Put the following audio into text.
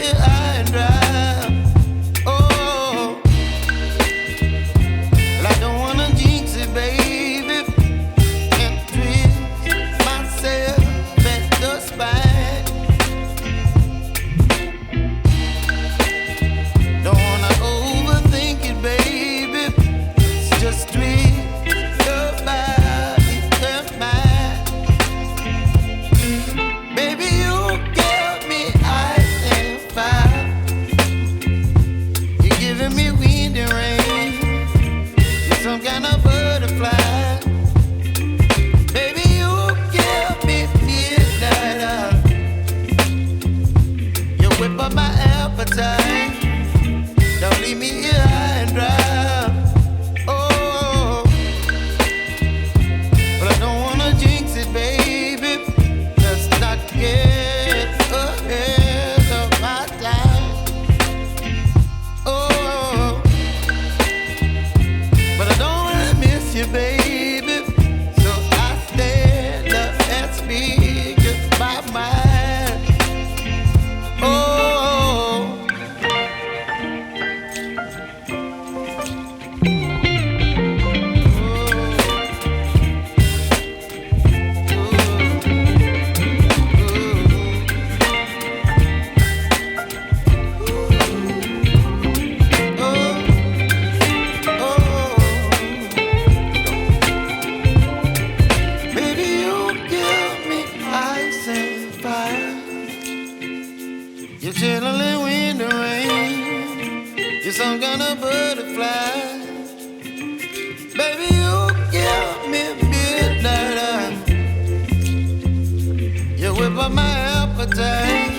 here high and dry. Oh, well, I don't wanna jinx it, baby, and twist myself at the spine. Don't wanna overthink it, baby. It's just twist your body and mine. Baby, you give me ice and fire. You're giving me wind and rain. You're some kind of butterfly. Baby, you give me midnight. You whip up my appetite. Don't leave me here high and dry. Oh, but I don't wanna jinx it, baby. Let's not get ahead of my time. Oh, but I don't wanna miss you, baby. So I stand up and speak my mind. Oh. Baby, you give me ice and fire. You're chilling wind and rain. You're some kind of butterfly. Baby, you give me midnight. You whip up my appetite.